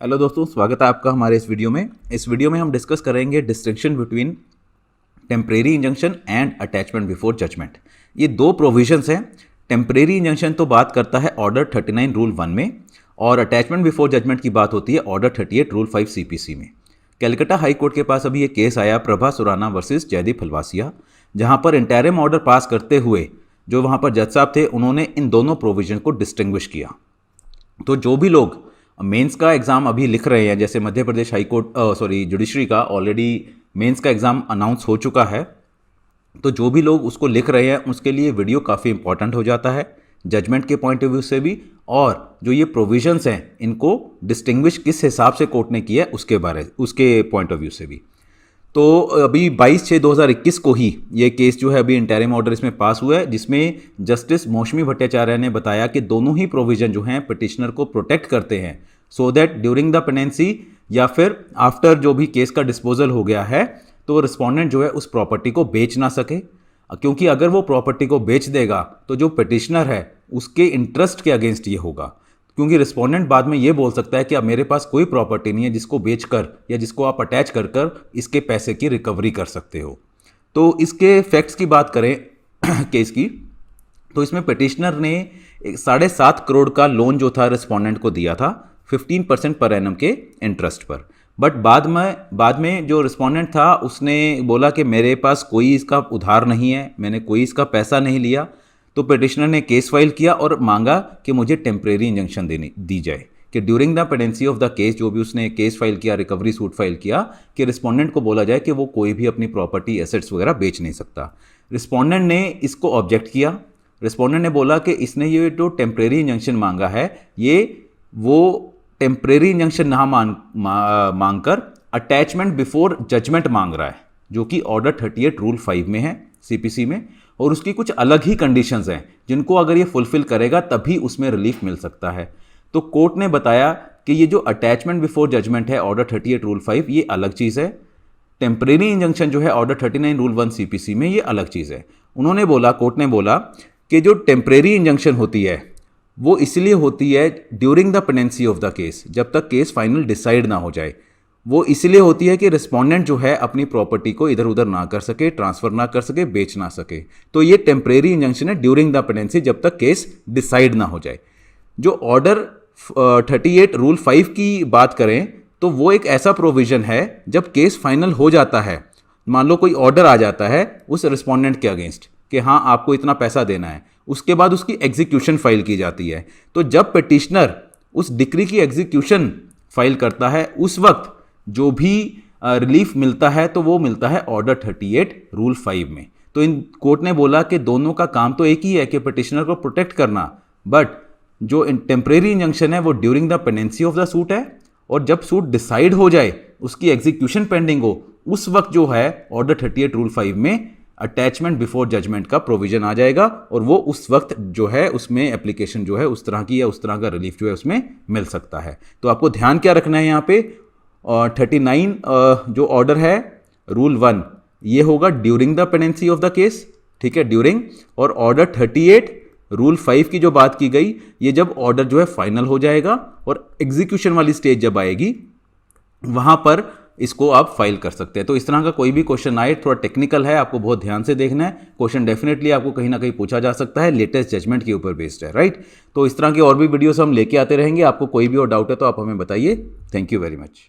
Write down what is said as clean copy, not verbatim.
Hello दोस्तों, स्वागत है आपका हमारे इस वीडियो में। इस वीडियो में हम डिस्कस करेंगे distinction between temporary injunction and attachment before judgment. ये दो प्रोविजंस हैं। टेम्परेरी इंजंक्शन तो बात करता है ऑर्डर 39 रूल 1 में, और अटैचमेंट बिफोर जजमेंट की बात होती है ऑर्डर 38 रूल 5 सीपीसी में। कलकत्ता हाई कोर्ट के पास अभी ये केस आया प्रभा सुराना वर्सेस जयदीप हलवासिया, जहां पर इंटरिम ऑर्डर पास करते हुए जो वहां पर जज साहब थे उन्होंने इन दोनों प्रोविजन को डिस्टिंग्विश किया। तो जो भी लोग मेंस का एग्ज़ाम अभी लिख रहे हैं, जैसे Madhya Pradesh high court judiciary का ऑलरेडी मेंस का एग्ज़ाम अनाउंस हो चुका है, तो जो भी लोग उसको लिख रहे हैं उसके लिए वीडियो काफ़ी इंपॉर्टेंट हो जाता है जजमेंट के पॉइंट ऑफ व्यू से भी, और जो ये प्रोविजंस हैं इनको डिस्टिंग्विश किस हिसाब से कोर्ट ने किया है उसके पॉइंट ऑफ व्यू से भी। तो अभी 22/6/2021 को ही ये केस जो है अभी इंटरिम ऑर्डर इसमें पास हुआ है, जिसमें जस्टिस मौसमी भट्टाचार्य ने बताया कि दोनों ही प्रोविजन जो हैं पिटिशनर को प्रोटेक्ट करते हैं, सो दैट ड्यूरिंग द पेनेंसी या फिर आफ्टर जो भी केस का डिस्पोजल हो गया है तो रिस्पोंडेंट जो है उस प्रॉपर्टी को बेच ना सके, क्योंकि अगर वो प्रॉपर्टी को बेच देगा तो जो पिटिशनर है उसके इंटरेस्ट के अगेंस्ट ये होगा, क्योंकि रिस्पोंडेंट बाद में ये बोल सकता है कि अब मेरे पास कोई प्रॉपर्टी नहीं है जिसको बेचकर या जिसको आप अटैच कर कर इसके पैसे की रिकवरी कर सकते हो। तो इसके फैक्ट्स की बात करें केस की, तो इसमें पिटिशनर ने 7.5 करोड़ का लोन जो था रिस्पोंडेंट को दिया था 15% पर एनम के इंटरेस्ट पर। बट बाद में जो रिस्पोंडेंट था उसने बोला कि मेरे पास कोई इसका उधार नहीं है, मैंने कोई इसका पैसा नहीं लिया। तो पिटिशनर ने केस फाइल किया और मांगा कि मुझे टेम्परेरी इंजंक्शन दी जाए, कि during the pendency of the case, जो भी उसने केस फाइल किया, रिकवरी सूट फाइल किया, कि रिस्पोंडेंट को बोला जाए कि वो कोई भी अपनी प्रॉपर्टी एसेट्स वगैरह बेच नहीं सकता। रिस्पोंडेंट ने इसको ऑब्जेक्ट किया। रिस्पोंडेंट ने बोला कि इसने ये जो टेम्परेरी इंजंक्शन मांगा है ये वो टेम्परेरी इंजंक्शन ना मांगकर अटैचमेंट बिफोर जजमेंट मांग रहा है, जो कि ऑर्डर 38 रूल 5 में है सीपीसी में, और उसकी कुछ अलग ही कंडीशंस हैं जिनको अगर ये फुलफिल करेगा तभी उसमें रिलीफ मिल सकता है। तो कोर्ट ने बताया कि ये जो अटैचमेंट बिफोर जजमेंट है ऑर्डर 38 रूल 5 ये अलग चीज़ है, टेम्परेरी इंजंक्शन जो है ऑर्डर 39 रूल 1 सीपीसी में ये अलग चीज़ है। उन्होंने बोला, कोर्ट ने बोला कि जो टेम्परेरी इंजंक्शन होती है वो इसलिए होती है during the pendency of the case, जब तक केस फाइनल डिसाइड ना हो जाए। वो इसलिए होती है कि रिस्पोंडेंट जो है अपनी प्रॉपर्टी को इधर उधर ना कर सके, ट्रांसफर ना कर सके, बेच ना सके। तो ये टेम्परेरी इंजंक्शन है ड्यूरिंग द पेंडेंसी, जब तक केस डिसाइड ना हो जाए। जो ऑर्डर 38 रूल 5 की बात करें तो वो एक ऐसा प्रोविजन है जब केस फाइनल हो जाता है, मान लो कोई ऑर्डर आ जाता है उस रिस्पोंडेंट के अगेंस्ट कि हाँ आपको इतना पैसा देना है, उसके बाद उसकी एग्जीक्यूशन फाइल की जाती है। तो जब पिटिशनर उस डिक्री की एग्जीक्यूशन फाइल करता है उस वक्त जो भी रिलीफ मिलता है तो वो मिलता है ऑर्डर 38 रूल 5 में। तो इन कोर्ट ने बोला कि दोनों का काम तो एक ही है कि पिटिशनर को प्रोटेक्ट करना, बट जो टेम्परेरी इंजंक्शन है वो during the pendency of the suit है, और जब सूट डिसाइड हो जाए उसकी एग्जीक्यूशन पेंडिंग हो उस वक्त जो है ऑर्डर 38 रूल 5 में अटैचमेंट बिफोर जजमेंट का प्रोविजन आ जाएगा, और वो उस वक्त जो है उसमें एप्लीकेशन जो है उस तरह की या उस तरह का रिलीफ जो है उसमें मिल सकता है। तो आपको ध्यान क्या रखना है यहाँ पे, 39 जो ऑर्डर है रूल 1 ये होगा during the pendency of the case, ठीक है, ड्यूरिंग। और ऑर्डर 38 रूल 5 की जो बात की गई ये जब ऑर्डर जो है फाइनल हो जाएगा और एग्जीक्यूशन वाली स्टेज जब आएगी वहां पर इसको आप फाइल कर सकते हैं। तो इस तरह का कोई भी क्वेश्चन आए, थोड़ा टेक्निकल है, आपको बहुत ध्यान से देखना है। क्वेश्चन डेफिनेटली आपको कहीं ना कहीं पूछा जा सकता है, लेटेस्ट जजमेंट के ऊपर बेस्ड है, राइट। तो इस तरह की और भी वीडियोस हम लेके आते रहेंगे। आपको कोई भी और डाउट है तो आप हमें बताइए। Thank you very much.